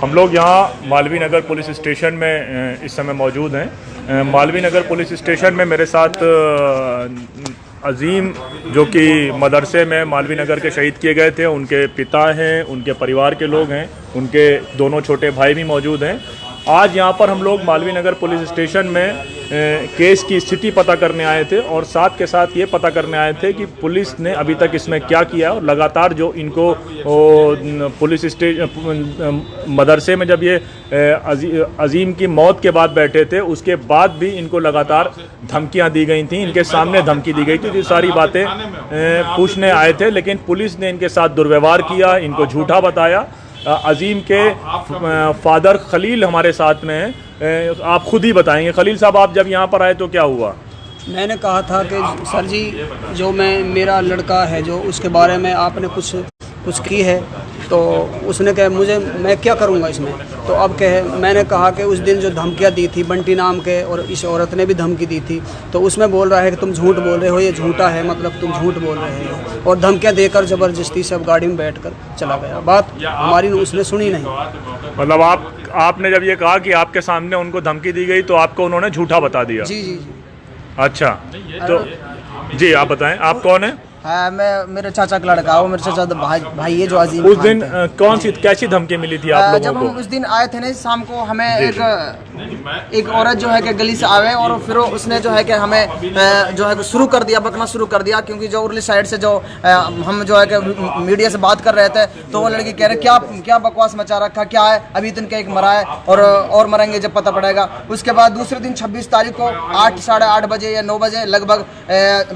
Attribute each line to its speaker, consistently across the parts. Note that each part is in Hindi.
Speaker 1: हम लोग यहाँ मालवीय नगर पुलिस स्टेशन में इस समय मौजूद हैं। मालवीय नगर पुलिस स्टेशन में मेरे साथ अजीम, जो कि मदरसे में मालवीय नगर के शहीद किए गए थे, उनके पिता हैं, उनके परिवार के लोग हैं, उनके दोनों छोटे भाई भी मौजूद हैं। आज यहाँ पर हम लोग मालवीय नगर पुलिस स्टेशन में केस की स्थिति पता करने आए थे और साथ के साथ ये पता करने आए थे कि पुलिस ने अभी तक इसमें क्या किया और लगातार जो इनको पुलिस मदरसे में जब ये अजीम की मौत के बाद बैठे थे, उसके बाद भी इनको लगातार धमकियां दी गई थी, इनके सामने धमकी दी गई थी। ये सारी बातें पूछने आए थे, लेकिन पुलिस ने इनके साथ दुर्व्यवहार किया, इनको झूठा बताया। अजीम के फादर खलील हमारे साथ में हैं, आप खुद ही बताएंगे। खलील साहब, आप जब यहाँ पर आए तो क्या हुआ?
Speaker 2: मैंने कहा था कि सर जी, जो मेरा लड़का है, जो उसके बारे में आपने कुछ की है, तो उसने कहा मैं क्या करूँगा इसमें। तो अब मैंने कहा कि उस दिन जो धमकियाँ दी थी बंटी नाम के, और इस औरत ने भी धमकी दी थी, तो उसमें बोल रहा है कि तुम झूठ बोल रहे हो, ये झूठा है, मतलब तुम झूठ बोल रहे हो, और धमकियाँ देकर ज़बरदस्ती से अब गाड़ी में बैठकर चला गया। बात हमारी उसने सुनी नहीं।
Speaker 1: मतलब आपने जब ये कहा कि आपके सामने उनको धमकी दी गई, तो आपको उन्होंने झूठा बता दिया?
Speaker 2: जी जी जी।
Speaker 1: अच्छा, तो जी आप बताएं, आप कौन है?
Speaker 3: हाँ, मैं मेरे चाचा का लड़का हूँ, मेरे चाचा भाई है जो अजीम।
Speaker 1: उस दिन कैसी धमकी मिली थी आप लोगों
Speaker 3: जब
Speaker 1: को?
Speaker 3: हम उस दिन आए थे ना, शाम को हमें एक औरत जो है कि गली से आवे, और फिर उसने जो है कि हमें जो है शुरू कर दिया, बकना शुरू कर दिया, क्योंकि जो उर्ली साइड से जो हम जो है कि मीडिया से बात कर रहे थे, तो वो लड़की कह रहे क्या बकवास मचा रखा, क्या है, अभी तो इनका एक मरा है और मरेंगे जब पता पड़ेगा। उसके बाद दूसरे दिन 26 तारीख को 8 साढ़े 8 बजे या 9 बजे लगभग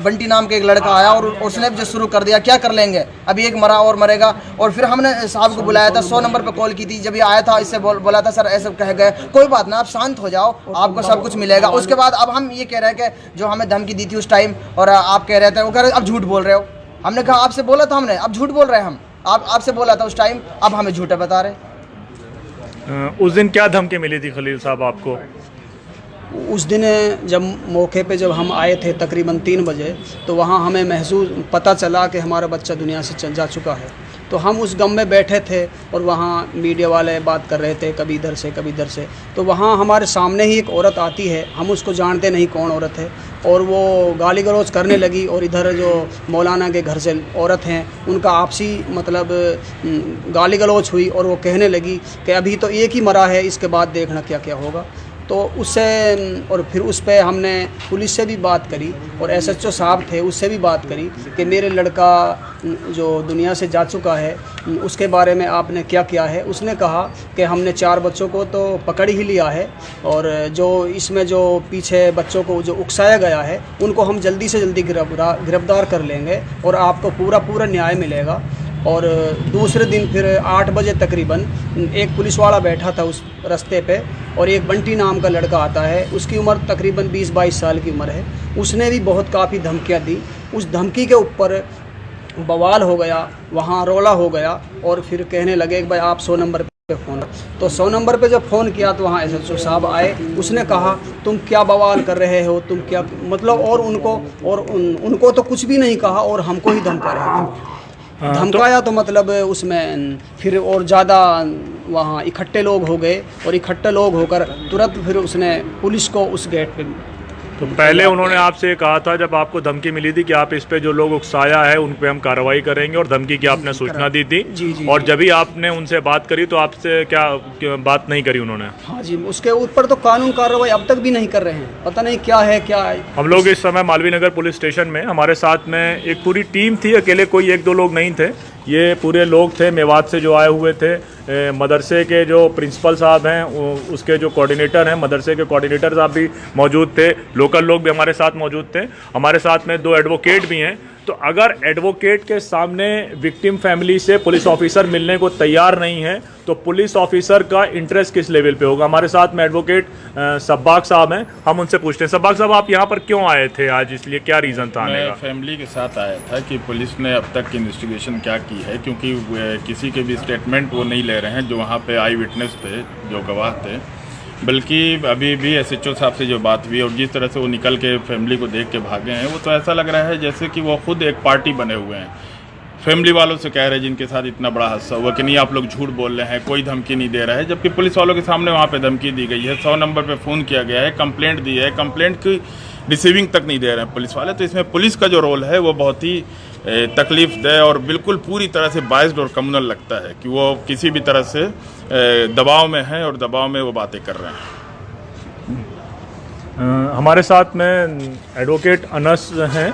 Speaker 3: बंटी नाम के एक लड़का आया, और उसने जो शुरू कर दिया, क्या कर लेंगे, अभी एक मरा और मरेगा। और फिर हमने साहब को बुलाया था, 100 नंबर पे कॉल की थी। जब ये आया था, इससे बोला था सर ऐसे कह गए, कोई बात ना, आप शांत हो जाओ, आपको सब कुछ मिलेगा। उसके बाद अब हम ये कह रहे हैं कि जो हमें धमकी दी थी उस टाइम, और आप कह रहे थे, वो कह रहे अब झूठ बोल रहे हो। हमने कहा आपसे बोला था, हमने अब झूठ बोल रहे हैं हम, आपसे बोला था उस टाइम, अब हमें झूठा बता रहे।
Speaker 1: उस दिन क्या धमकी मिली थी खलील साहब आपको?
Speaker 2: उस दिन जब मौके पे जब हम आए थे तकरीबन 3 बजे, तो वहाँ हमें पता चला कि हमारा बच्चा दुनिया से जा चुका है। तो हम उस गम में बैठे थे, और वहाँ मीडिया वाले बात कर रहे थे, कभी इधर से कभी इधर से। तो वहाँ हमारे सामने ही एक औरत आती है, हम उसको जानते नहीं कौन औरत है, और वो गाली गलौज करने लगी। और इधर जो मौलाना के घर से औरत हैं, उनका आपसी मतलब गाली गलौज हुई, और वो कहने लगी कि अभी तो एक ही मरा है, इसके बाद देखना क्या क्या होगा। तो उससे, और फिर उस पर हमने पुलिस से भी बात करी, और SHO साहब थे, उससे भी बात करी कि मेरे लड़का जो दुनिया से जा चुका है, उसके बारे में आपने क्या किया है। उसने कहा कि हमने 4 बच्चों को तो पकड़ ही लिया है, और जो इसमें जो पीछे बच्चों को जो उकसाया गया है, उनको हम जल्दी से जल्दी गिरफ्तार कर लेंगे, और आपको पूरा न्याय मिलेगा। और दूसरे दिन फिर 8 बजे तकरीबन एक पुलिस वाला बैठा था उस रास्ते पे, और एक बंटी नाम का लड़का आता है, उसकी उम्र तकरीबन 20-22 साल की उम्र है। उसने भी काफ़ी धमकियाँ दी। उस धमकी के ऊपर बवाल हो गया, वहाँ रोला हो गया, और फिर कहने लगे कि भाई आप 100 नंबर पे फ़ोन। तो 100 नंबर पे जब फ़ोन किया, तो वहाँ SHO साहब आए। उसने कहा तुम क्या बवाल कर रहे हो, तुम क्या, मतलब, और उनको तो कुछ भी नहीं कहा, और हमको ही धमका रहे थे। धमकाया तो मतलब उसमें फिर और ज़्यादा वहाँ इकट्ठे लोग हो गए, और इकट्ठे लोग होकर तुरंत फिर उसने पुलिस को उस गेट पे।
Speaker 1: तो पहले उन्होंने आपसे कहा था, जब आपको धमकी मिली थी, कि आप इस पे जो लोग उकसाया है उन पे हम कार्रवाई करेंगे, और धमकी की आपने सूचना दी थी।
Speaker 2: जी।
Speaker 1: और जब भी आपने उनसे बात करी, तो आपसे क्या बात नहीं करी उन्होंने?
Speaker 2: हाँ जी, उसके ऊपर तो कानून कार्रवाई अब तक भी नहीं कर रहे हैं, पता नहीं क्या है।
Speaker 1: हम लोग इस समय मालवीय नगर पुलिस स्टेशन में, हमारे साथ में एक पूरी टीम थी, अकेले कोई 1-2 लोग नहीं थे। ये पूरे लोग थे मेवात से जो आए हुए थे। मदरसे के जो प्रिंसिपल साहब हैं, उसके जो कोऑर्डिनेटर हैं, मदरसे के कोऑर्डिनेटर साहब भी मौजूद थे। लोकल लोग भी हमारे साथ मौजूद थे। हमारे साथ में 2 एडवोकेट भी हैं। तो अगर एडवोकेट के सामने विक्टिम फैमिली से पुलिस ऑफिसर मिलने को तैयार नहीं है, तो पुलिस ऑफिसर का इंटरेस्ट किस लेवल पे होगा? हमारे साथ में एडवोकेट सब्बाक साहब हैं, हम उनसे पूछते हैं। सब्बाक साहब, आप यहाँ पर क्यों आए थे आज, इसलिए क्या रीज़न था आने का?
Speaker 4: मैं फैमिली के साथ आया था कि पुलिस ने अब तक इन्वेस्टिगेशन क्या की है, क्योंकि किसी के भी स्टेटमेंट वो नहीं ले रहे हैं जो वहाँ पे आई विटनेस थे, जो गवाह थे। बल्कि अभी भी SHO साहब से जो बात हुई, और जिस तरह से वो निकल के फैमिली को देख के भागे हैं, वो तो ऐसा लग रहा है जैसे कि वो खुद एक पार्टी बने हुए हैं। फैमिली वालों से कह रहे हैं जिनके साथ इतना बड़ा हादसा हुआ कि नहीं आप लोग झूठ बोल रहे हैं, कोई धमकी नहीं दे रहा है, जबकि पुलिस वालों के सामने वहाँ पे धमकी दी गई है, 100 नंबर पे फ़ोन किया गया है, कंप्लेंट दी है, कंप्लेंट की रिसीविंग तक नहीं दे रहे हैं पुलिस वाले। तो इसमें पुलिस का जो रोल है वो बहुत ही तकलीफदेह और बिल्कुल पूरी तरह से बाइस्ड और कम्युनल लगता है कि वो किसी भी तरह से दबाव में हैं और दबाव में वो बातें कर रहे हैं।
Speaker 1: हमारे साथ में एडवोकेट अनस हैं।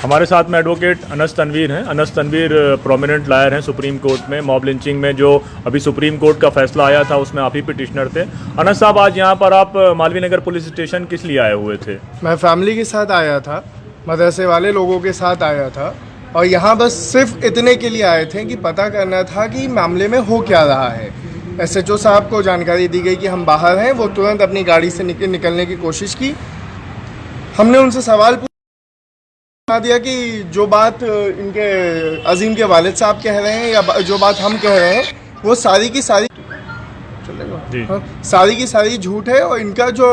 Speaker 1: हमारे साथ में एडवोकेट अनस तनवीर हैं। अनस तनवीर प्रोमिनेंट लायर हैं सुप्रीम कोर्ट में। मॉब लिंचिंग में जो अभी सुप्रीम कोर्ट का फैसला आया था उसमें आप ही पिटिशनर थे। अनस साहब, आज यहाँ पर आप मालवीय नगर पुलिस स्टेशन किस लिए आए हुए थे?
Speaker 5: मैं फैमिली के साथ आया था, मदरसे वाले लोगों के साथ आया था, और यहाँ बस सिर्फ इतने के लिए आए थे कि पता करना था कि मामले में हो क्या रहा है। SHO साहब को जानकारी दी गई कि हम बाहर हैं। वो तुरंत अपनी गाड़ी से निकलने की कोशिश की। हमने उनसे सवाल पूछा दिया कि जो बात इनके अजीम के वालिद साहब कह रहे हैं या जो बात हम कह रहे हैं वो सारी की सारी सारी की सारी झूठ है, और इनका जो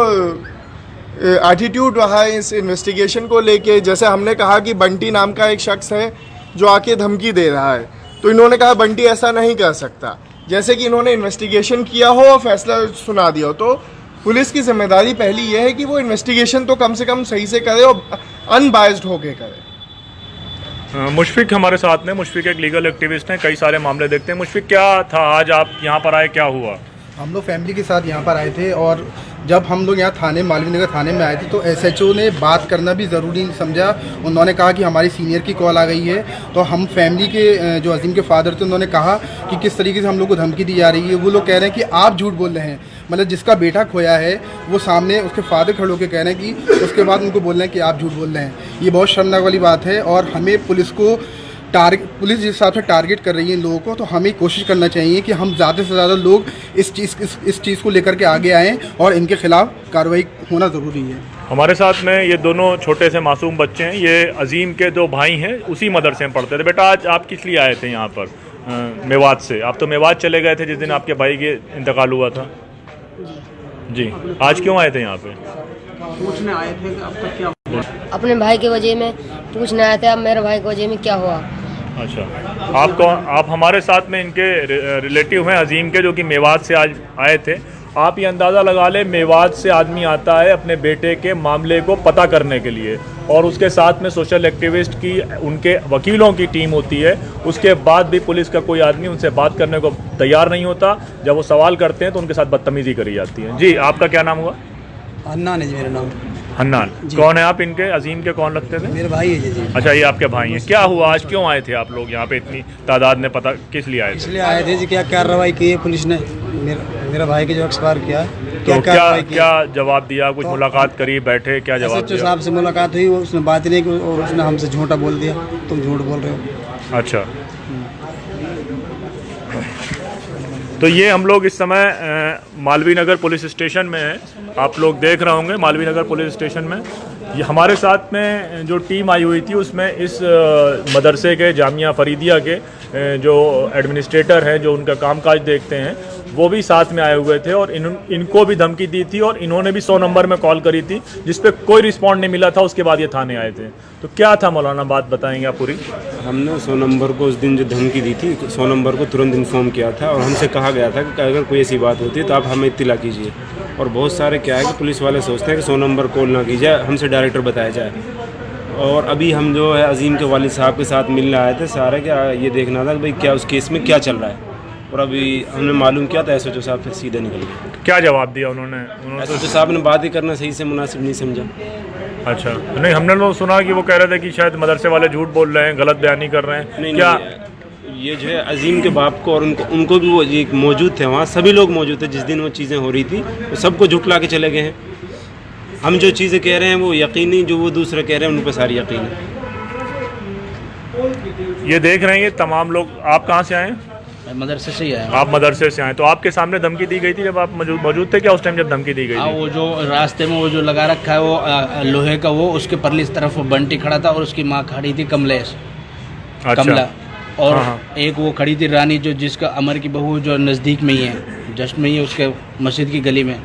Speaker 5: एटीट्यूड रहा है इस इन्वेस्टिगेशन को लेके, जैसे हमने कहा कि बंटी नाम का एक शख्स है जो आके धमकी दे रहा है, तो इन्होंने कहा बंटी ऐसा नहीं कर सकता, जैसे कि इन्होंने इन्वेस्टिगेशन किया हो और फैसला सुना दिया हो। तो पुलिस की जिम्मेदारी पहली यह है कि वो इन्वेस्टिगेशन तो कम से कम सही से करे और अनबायस्ड होके करे।
Speaker 1: मुशफिक हमारे साथ में। मुशफिक एक लीगल एक्टिविस्ट हैं, कई सारे मामले देखते हैं। मुशफिक, क्या था आज आप यहाँ पर आए, क्या हुआ?
Speaker 6: हम लोग फैमिली के साथ यहाँ पर आए थे, और जब हम लोग यहाँ थाने मालवीय नगर थाने में आए थे तो SHO ने बात करना भी ज़रूरी समझा। उन्होंने कहा कि हमारी सीनियर की कॉल आ गई है, तो हम फैमिली के जो अजीम के फादर थे उन्होंने कहा कि किस तरीके से हम लोग को धमकी दी जा रही है। वो लोग कह रहे हैं कि आप झूठ बोल रहे हैं, मतलब जिसका बेटा खोया है वो सामने उसके फादर खड़े होकर कह रहे हैं कि उसके बाद उनको बोल रहे हैं कि आप झूठ बोल रहे हैं। ये बहुत शर्मनाक वाली बात है, और हमें पुलिस जिस हिसाब से टारगेट कर रही है इन लोगों को, तो हमें कोशिश करना चाहिए कि हम ज़्यादा से ज़्यादा लोग इस चीज़ को लेकर के आगे आएँ और इनके खिलाफ कार्रवाई होना ज़रूरी है।
Speaker 1: हमारे साथ में ये दोनों छोटे से मासूम बच्चे हैं। ये अजीम के दो भाई हैं, उसी मदरसे में पढ़ते थे। बेटा, आज आप किस लिए आए थे यहाँ पर? मेवात से। आप तो मेवात चले गए थे जिस दिन आपके भाई के इंतकाल हुआ था। जी, आज क्यों आए थे यहाँ पे?
Speaker 2: पूछने आए थे कि अब तक क्या हुआ?
Speaker 7: अपने भाई के वजह में पूछने आए थे, अब मेरे भाई के वजह में क्या हुआ।
Speaker 1: अच्छा, आप हमारे साथ में इनके रिलेटिव हैं अजीम के, जो कि मेवात से आज आए थे। आप ये अंदाज़ा लगा लें, मेवात से आदमी आता है अपने बेटे के मामले को पता करने के लिए, और उसके साथ में सोशल एक्टिविस्ट की, उनके वकीलों की टीम होती है। उसके बाद भी पुलिस का कोई आदमी उनसे बात करने को तैयार नहीं होता। जब वो सवाल करते हैं तो उनके साथ बदतमीज़ी करी जाती है। जी, आपका क्या नाम हुआ?
Speaker 2: हन्नान है जी मेरा नाम।
Speaker 1: हन्नान, कौन है आप इनके? अजीम के कौन लगते थे?
Speaker 2: मेरे भाई है जी।
Speaker 1: अच्छा, ये आपके भाई हैं। क्या हुआ आज, क्यों आए थे आप लोग यहाँ पे इतनी तादाद में? पता किस लिए आए थे?
Speaker 2: इसलिए आए थे जी, क्या कार्रवाई की है पुलिस ने मेरा भाई के जो एक्सपायर किया है,
Speaker 1: तो क्या जवाब दिया? कुछ मुलाकात करी, बैठे, क्या जवाब
Speaker 2: दिया? साहब से मुलाकात हुई, उसने बात नहीं की और उसने हमसे झूठा बोल दिया, तुम झूठ बोल रहे हो।
Speaker 1: अच्छा, तो ये हम लोग इस समय मालवीय नगर पुलिस स्टेशन में हैं। आप लोग देख रहे होंगे मालवीय नगर पुलिस स्टेशन में ये हमारे साथ में जो टीम आई हुई थी, उसमें इस मदरसे के जामिया फरीदिया के जो एडमिनिस्ट्रेटर हैं, जो उनका कामकाज देखते हैं, वो भी साथ में आए हुए थे। और इनको भी धमकी दी थी, और इन्होंने भी 100 नंबर में कॉल करी थी, जिस पे कोई रिस्पॉन्ड नहीं मिला था। उसके बाद ये थाने आए थे। तो क्या था मौलाना, बात बताएंगे आप पूरी?
Speaker 8: हमने 100 नंबर को उस दिन जो धमकी दी थी, 100 नंबर को तुरंत इन्फॉर्म किया था, और हमसे कहा गया था कि अगर कोई ऐसी बात होती है तो आप हमें इत्तिला कीजिए। और बहुत सारे क्या है कि पुलिस वाले सोचते हैं कि 100 नंबर कॉल ना की जाए, हमसे डायरेक्टर बताया जाए। और अभी हम जो है अजीम के वालिद साहब के साथ मिलने आए थे, सारे क्या ये देखना था कि भाई क्या उस केस में क्या चल रहा है। और अभी हमने मालूम किया था SHO साहब फिर सीधे निकल गए।
Speaker 1: क्या जवाब दिया उन्होंने?
Speaker 8: SHO साहब ने बात ही करना सही से मुनासिब नहीं समझा।
Speaker 1: अच्छा, नहीं, हमने लोग सुना कि वो कह रहे थे कि शायद मदरसे वाले झूठ बोल रहे हैं, गलत बयानी कर रहे हैं। क्या
Speaker 8: ये जो है अजीम के बाप को और उनको भी वो ये मौजूद थे, वहाँ सभी लोग मौजूद थे जिस दिन वो चीज़ें हो रही थी, वो सबको झुठला के चले गए हैं। हम जो चीज़ें कह रहे हैं वो यकीनी, जो वो दूसरे कह रहे हैं उन पर सारी यकीन है।
Speaker 1: ये देख रहे हैं ये तमाम लोग। आप कहाँ से आए हैं?
Speaker 9: मदरसे से ही आए।
Speaker 1: आप मदरसे से आए, तो आपके सामने धमकी दी गई थी जब आप मौजूद थे क्या उस टाइम जब धमकी दी गई थी?
Speaker 9: वो जो रास्ते में वो जो लगा रखा है वो लोहे का, वो उसके परली तरफ वो बंटी खड़ा था और उसकी माँ खड़ी थी कमलेश।
Speaker 1: अच्छा।
Speaker 9: कमला। और
Speaker 1: हाँ।
Speaker 9: एक वो खड़ी थी रानी, जो जिसका अमर की बहू जो नज़दीक में ही है, जस्ट में ही उसके मस्जिद की गली में।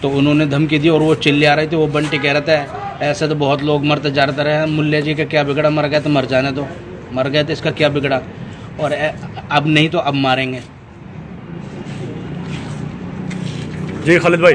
Speaker 9: तो उन्होंने धमकी दी और वो चिल्ला रहे थे। वो बंटी कह रहा था ऐसे तो बहुत लोग मरते जा रहे हैं। मुल्ले जी का क्या बिगड़ा, मर गए तो मर जाने दो, मर गए तो इसका क्या बिगड़ा, और अब नहीं तो अब मारेंगे।
Speaker 1: जी खालिद भाई,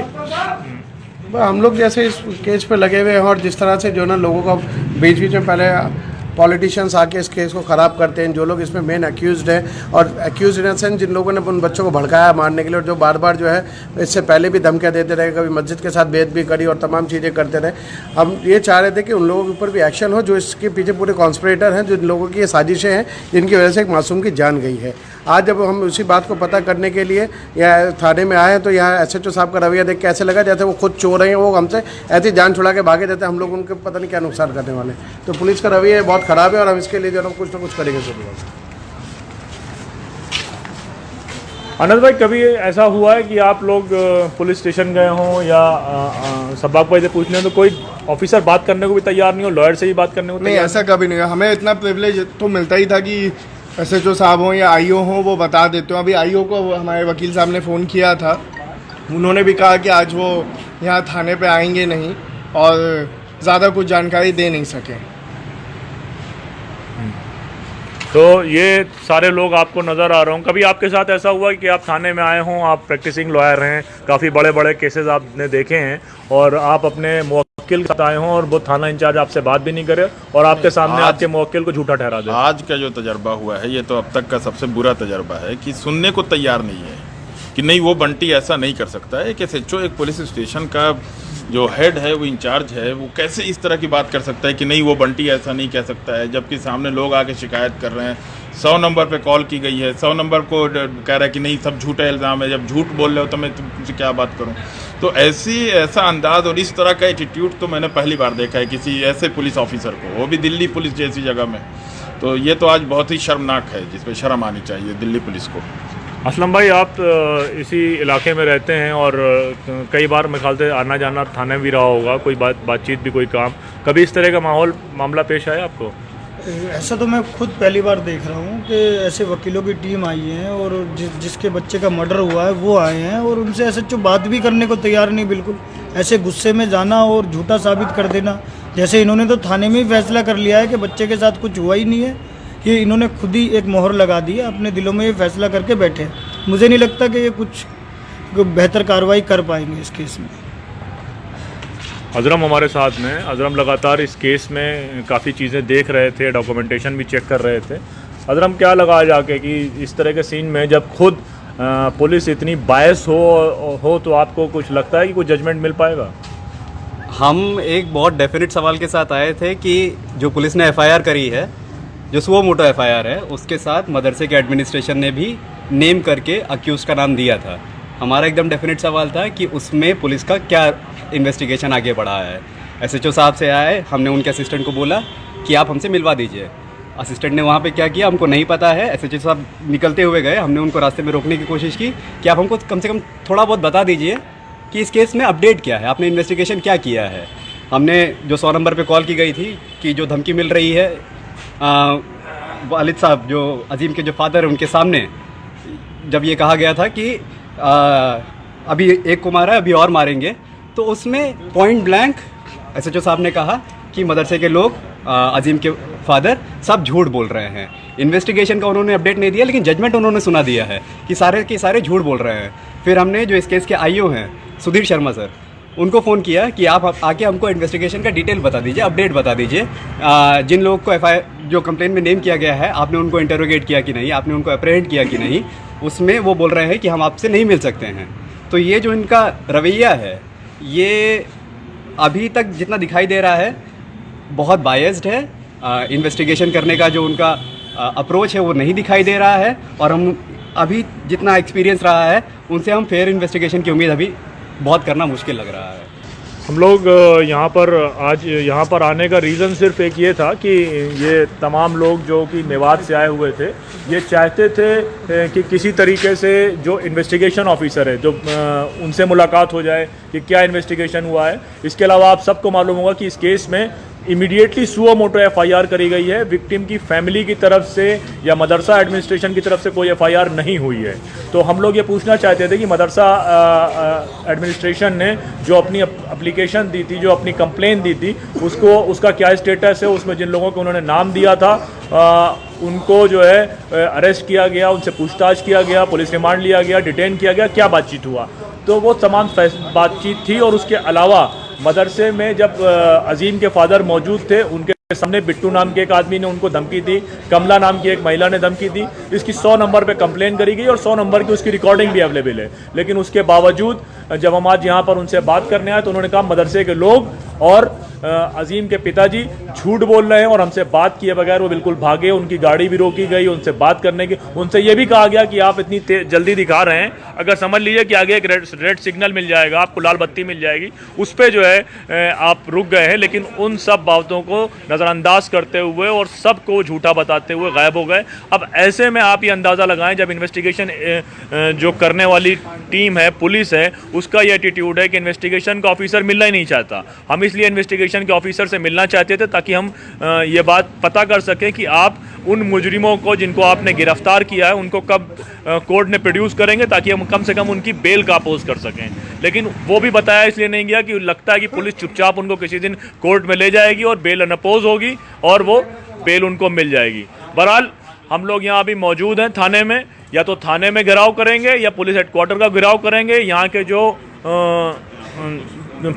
Speaker 10: हम लोग जैसे इस केस पे लगे हुए हैं और जिस तरह से जो ना लोगों को बीच बीच में पहले पॉलिटिशियंस आके इस केस को ख़राब करते हैं, जो लोग इसमें मेन अक्यूज़ड हैं और अक्यूज़ इन सेंस जिन लोगों ने उन बच्चों को भड़काया मारने के लिए और जो बार बार जो है इससे पहले भी धमकियाँ देते रहे, कभी मस्जिद के साथ भेद भी करी और तमाम चीज़ें करते रहे। हम ये चाह रहे थे कि उन लोगों के ऊपर भी एक्शन हो जो इसके पीछे पूरे कॉन्स्पिरेटर हैं, जो इन लोगों की ये साजिशें हैं जिनकी वजह से एक मासूम की जान गई है। आज जब हम उसी बात को पता करने के लिए यहाँ थाने में आए तो यहाँ SHO साहब का रवैया देख के ऐसे लगा जैसे वो खुद चोर हैं, वो हमसे ऐसी जान छुड़ा के भागे जाते हम लोग उनके पता नहीं क्या नुकसान करने वाले। तो पुलिस का रवैया बहुत ख़राब है और हम इसके लिए जो है कुछ ना कुछ करेंगे जरूर।
Speaker 1: अनंत भाई, कभी ऐसा हुआ है कि आप लोग पुलिस स्टेशन गए हों या सब्बाक भाई से पूछने तो कोई ऑफिसर बात करने को भी तैयार नहीं हो, लॉयर से ही बात करने को
Speaker 5: नहीं, ऐसा कभी नहीं है। हमें इतना प्रिविलेज तो मिलता ही था कि SHO साहब हों या IO हों वो बता देते हो। अभी IO को हमारे वकील साहब ने फ़ोन किया था, उन्होंने भी कहा कि आज वो यहाँ थाने पे आएंगे नहीं और ज़्यादा कुछ जानकारी दे नहीं सके।
Speaker 1: तो ये सारे लोग आपको नज़र आ रहे हों। कभी आपके साथ ऐसा हुआ कि आप थाने में आए हों, आप प्रैक्टिसिंग लॉयर हैं, काफ़ी बड़े बड़े केसेस आपने देखे हैं और आप अपने मुवक्किल के साथ आए हों और वो थाना इंचार्ज आपसे बात भी नहीं करे और आपके सामने आपके मुवक्किल को झूठा ठहरा दे?
Speaker 4: आज का जो तजर्बा हुआ है ये तो अब तक का सबसे बुरा तजर्बा है कि सुनने को तैयार नहीं है कि नहीं वो बंटी ऐसा नहीं कर सकता है कि SHO एक पुलिस स्टेशन का जो हेड है, वो इंचार्ज है, वो कैसे इस तरह की बात कर सकता है कि नहीं वो बंटी ऐसा नहीं कह सकता है, जबकि सामने लोग आके शिकायत कर रहे हैं। 100 नंबर पे कॉल की गई है, 100 नंबर को कह रहा है कि नहीं सब झूठा इल्ज़ाम है। जब झूठ बोल रहे हो तो मैं तुमसे क्या बात करूं? तो ऐसा अंदाज और इस तरह का एटीट्यूड तो मैंने पहली बार देखा है किसी ऐसे पुलिस ऑफिसर को, वो भी दिल्ली पुलिस जैसी जगह में। तो ये तो आज बहुत ही शर्मनाक है, जिस पर शर्म आनी चाहिए दिल्ली पुलिस को।
Speaker 1: असलम भाई, आप इसी इलाके में रहते हैं और कई बार मेरे ख्याल से आना जाना थाने भी रहा होगा, कोई बातचीत भी, कोई काम, कभी इस तरह का मामला पेश आया आपको?
Speaker 11: ऐसा तो मैं खुद पहली बार देख रहा हूँ कि ऐसे वकीलों की टीम आई है और जिसके बच्चे का मर्डर हुआ है वो आए हैं और उनसे SHO बात भी करने को तैयार नहीं, बिल्कुल ऐसे गुस्से में जाना और झूठा साबित कर देना। जैसे इन्होंने तो थाने में ही फैसला कर लिया है कि बच्चे के साथ कुछ हुआ ही नहीं है, ये इन्होंने खुद ही एक मोहर लगा दी है, अपने दिलों में ये फैसला करके बैठे। मुझे नहीं लगता कि ये कुछ बेहतर कार्रवाई कर पाएंगे इस केस में।
Speaker 1: अजरम हमारे साथ में, अजरम लगातार इस केस में काफ़ी चीज़ें देख रहे थे, डॉक्यूमेंटेशन भी चेक कर रहे थे। अजरम, क्या लगा आज आके कि इस तरह के सीन में जब खुद पुलिस इतनी बायस हो तो आपको कुछ लगता है कि कुछ जजमेंट मिल पाएगा?
Speaker 12: हम एक बहुत डेफिनेट सवाल के साथ आए थे कि जो पुलिस ने FIR करी है, जो सुओ मोटो FIR है, उसके साथ मदरसे के एडमिनिस्ट्रेशन ने भी नेम करके अक्यूज़ का नाम दिया था। हमारा एकदम डेफिनेट सवाल था कि उसमें पुलिस का क्या इन्वेस्टिगेशन आगे बढ़ा है। SHO साहब से आए, हमने उनके असिस्टेंट को बोला कि आप हमसे मिलवा दीजिए। असिस्टेंट ने वहाँ पे क्या किया हमको नहीं पता है। SHO साहब निकलते हुए गए, हमने उनको रास्ते में रोकने की कोशिश की कि आप हमको कम से कम थोड़ा बहुत बता दीजिए कि इस केस में अपडेट क्या है, आपने इन्वेस्टिगेशन क्या किया है। हमने जो 100 नंबर पर कॉल की गई थी कि जो धमकी मिल रही है वालिद साहब जो अजीम के जो फादर हैं उनके सामने जब ये कहा गया था कि अभी एक को मारा है अभी और मारेंगे, तो उसमें पॉइंट ब्लैंक SHO साहब ने कहा कि मदरसे के लोग अजीम के फादर सब झूठ बोल रहे हैं। इन्वेस्टिगेशन का उन्होंने अपडेट नहीं दिया, लेकिन जजमेंट उन्होंने सुना दिया है कि सारे के सारे झूठ बोल रहे हैं। फिर हमने जो इस केस के IO हैं सुधीर शर्मा सर, उनको फ़ोन किया कि आप आके हमको इन्वेस्टिगेशन का डिटेल बता दीजिए, अपडेट बता दीजिए। जिन लोगों को FIR जो कंप्लेंट में नेम किया गया है, आपने उनको इंटरोगेट किया कि नहीं, आपने उनको अप्रहेंड किया कि नहीं। उसमें वो बोल रहे हैं कि हम आपसे नहीं मिल सकते हैं। तो ये जो इनका रवैया है, ये अभी तक जितना दिखाई दे रहा है बहुत बायस्ड है। इन्वेस्टिगेशन करने का जो उनका अप्रोच है वो नहीं दिखाई दे रहा है और हम अभी जितना एक्सपीरियंस रहा है उनसे हम फेयर इन्वेस्टिगेशन की उम्मीद अभी बहुत करना मुश्किल लग रहा है।
Speaker 1: हम लोग यहाँ पर आज यहाँ पर आने का रीज़न सिर्फ एक ये था कि ये तमाम लोग जो कि मेवात से आए हुए थे, ये चाहते थे कि किसी तरीके से जो इन्वेस्टिगेशन ऑफिसर है जो उनसे मुलाकात हो जाए कि क्या इन्वेस्टिगेशन हुआ है। इसके अलावा आप सबको मालूम होगा कि इस केस में इमीडिएटली सुओ मोटो एफआईआर करी गई है। विक्टिम की फैमिली की तरफ से या मदरसा एडमिनिस्ट्रेशन की तरफ से कोई एफआईआर नहीं हुई है। तो हम लोग ये पूछना चाहते थे कि मदरसा एडमिनिस्ट्रेशन ने जो अपनी एप्लीकेशन दी थी, जो अपनी कंप्लेन दी थी, उसका क्या स्टेटस है, उसमें जिन लोगों को उन्होंने नाम दिया था उनको जो है अरेस्ट किया गया, उनसे पूछताछ किया गया, पुलिस रिमांड लिया गया, डिटेन किया गया, क्या बातचीत हुआ। तो वो तमाम बातचीत थी। और उसके अलावा मदरसे में जब अजीम के फादर मौजूद थे, उनके सामने बिट्टू नाम के एक आदमी ने उनको धमकी दी, कमला नाम की एक महिला ने धमकी दी। इसकी 100 नंबर पे कंप्लेन करी गई और 100 नंबर की उसकी रिकॉर्डिंग भी अवेलेबल है। लेकिन उसके बावजूद जब हम आज यहाँ पर उनसे बात करने आए तो उन्होंने कहा मदरसे के लोग और अजीम के पिताजी झूठ बोल रहे हैं और हमसे बात किए बगैर वो बिल्कुल भागे। उनकी गाड़ी भी रोकी गई, उनसे बात करने की, उनसे ये भी कहा गया कि आप इतनी जल्दी दिखा रहे हैं, अगर समझ लीजिए कि आगे एक रेड सिग्नल मिल जाएगा, आपको लाल बत्ती मिल जाएगी, उस पर जो है आप रुक गए हैं। लेकिन उन सब बातों को नज़रअंदाज करते हुए और सबको झूठा बताते हुए गायब हो गए। अब ऐसे में आप ये अंदाज़ा लगाएं, जब इन्वेस्टिगेशन जो करने वाली टीम है, पुलिस है, उसका ये एटीट्यूड है कि इन्वेस्टिगेशन का ऑफिसर मिलना ही नहीं चाहता। हम इसलिए इन्वेस्टिगेशन के ऑफिसर से मिलना चाहते थे ताकि हम ये बात पता कर सकें कि आप उन मुजरिमों को जिनको आपने गिरफ्तार किया है उनको कब कोर्ट ने प्रोड्यूस करेंगे, ताकि हम कम से कम उनकी बेल का अपोज कर सकें। लेकिन वो भी बताया इसलिए नहीं गया कि लगता है कि पुलिस चुपचाप उनको किसी दिन कोर्ट में ले जाएगी और बेल अनअपोज होगी और वो बेल उनको मिल जाएगी। बहरहाल हम लोग यहाँ अभी मौजूद हैं थाने में, या तो थाने में घेराव करेंगे या पुलिस हेडक्वार्टर का घेराव करेंगे। यहाँ के जो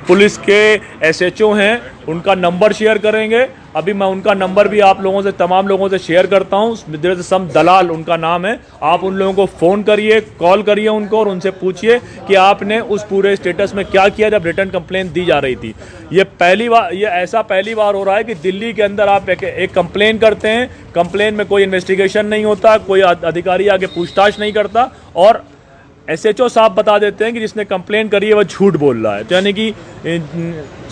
Speaker 1: पुलिस के एसएचओ हैं उनका नंबर शेयर करेंगे। अभी मैं उनका नंबर भी आप लोगों से, तमाम लोगों से शेयर करता हूँ। सम दलाल उनका नाम है। आप उन लोगों को फ़ोन करिए, कॉल करिए उनको और उनसे पूछिए कि आपने उस पूरे स्टेटस में क्या किया जब रिटर्न कंप्लेन दी जा रही थी। ये ऐसा पहली बार हो रहा है कि दिल्ली के अंदर आप एक कंप्लेन करते हैं, कंप्लेन में कोई इन्वेस्टिगेशन नहीं होता, कोई अधिकारी आगे पूछताछ नहीं करता और एसएचओ साहब बता देते हैं कि जिसने कंप्लेन करी है वह झूठ बोल रहा है। तो यानी कि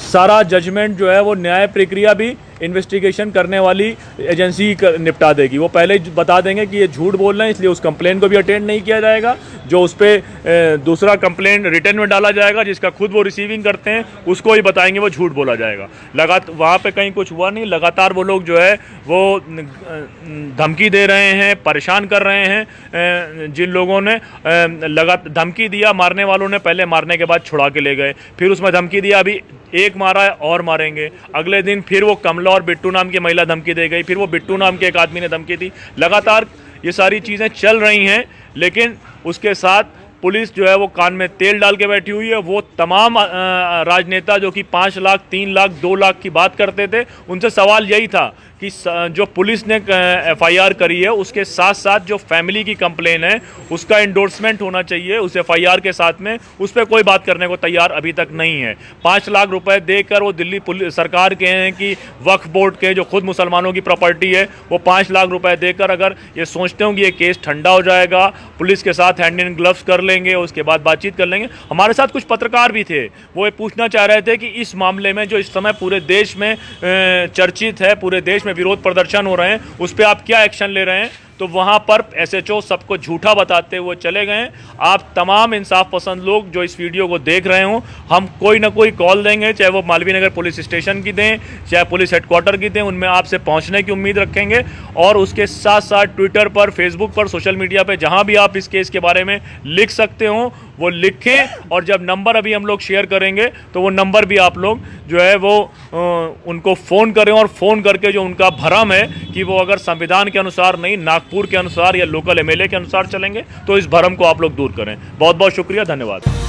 Speaker 1: सारा जजमेंट जो है वो न्याय प्रक्रिया भी इन्वेस्टिगेशन करने वाली एजेंसी निपटा देगी। वो पहले बता देंगे कि ये झूठ बोल रहे हैं, इसलिए उस कंप्लेन को भी अटेंड नहीं किया जाएगा। जो उस पर दूसरा कंप्लेन रिटर्न में डाला जाएगा, जिसका खुद वो रिसीविंग करते हैं, उसको ही बताएंगे वो झूठ बोला जाएगा। वहाँ पे कहीं कुछ हुआ नहीं, लगातार वो लोग जो है वो धमकी दे रहे हैं, परेशान कर रहे हैं। जिन लोगों ने धमकी दिया, मारने वालों ने पहले मारने के बाद छुड़ा के ले गए, फिर उसमें धमकी दिया अभी एक मारा है और मारेंगे। अगले दिन फिर वो कमला और बिट्टू नाम की महिला धमकी दे गई, फिर वो बिट्टू नाम के एक आदमी ने धमकी दी। लगातार ये सारी चीज़ें चल रही हैं, लेकिन उसके साथ पुलिस जो है वो कान में तेल डाल के बैठी हुई है। वो तमाम राजनेता जो कि 5 लाख, 3 लाख, 2 लाख की बात करते थे, उनसे सवाल यही था कि जो पुलिस ने एफआईआर करी है उसके साथ साथ जो फैमिली की कंप्लेन है उसका एंडोर्समेंट होना चाहिए उस एफआईआर के साथ में। उस पर कोई बात करने को तैयार अभी तक नहीं है। 5 लाख रुपए देकर वो दिल्ली पुलिस सरकार के हैं कि वक्फ बोर्ड के जो खुद मुसलमानों की प्रॉपर्टी है, वो 5 लाख रुपए देकर अगर ये सोचते हो कि ये केस ठंडा हो जाएगा, पुलिस के साथ हैंड इन ग्लव्स कर लेंगे, उसके बाद बातचीत कर लेंगे। हमारे साथ कुछ पत्रकार भी थे, वो ये पूछना चाह रहे थे कि इस मामले में जो इस समय पूरे देश में चर्चित है, पूरे देश में विरोध प्रदर्शन हो रहे हैं, उस पर आप क्या एक्शन ले रहे हैं। तो वहाँ पर एसएचओ सबको झूठा बताते हुए चले गए। आप तमाम इंसाफ पसंद लोग जो इस वीडियो को देख रहे हों, हम कोई ना कोई कॉल देंगे, चाहे वो मालवीय नगर पुलिस स्टेशन की दें, चाहे पुलिस हेडक्वार्टर की दें, उनमें आपसे पहुँचने की उम्मीद रखेंगे। और उसके साथ साथ ट्विटर पर, फेसबुक पर, सोशल मीडिया पर जहाँ भी आप इस केस के बारे में लिख सकते हो वो लिखें। और जब नंबर अभी हम लोग शेयर करेंगे तो वो नंबर भी आप लोग जो है वो उनको फ़ोन करें, और फ़ोन करके जो उनका भरम है कि वो अगर संविधान के अनुसार नहीं, नागपुर के अनुसार या लोकल एमएलए के अनुसार चलेंगे, तो इस भरम को आप लोग दूर करें। बहुत बहुत शुक्रिया, धन्यवाद।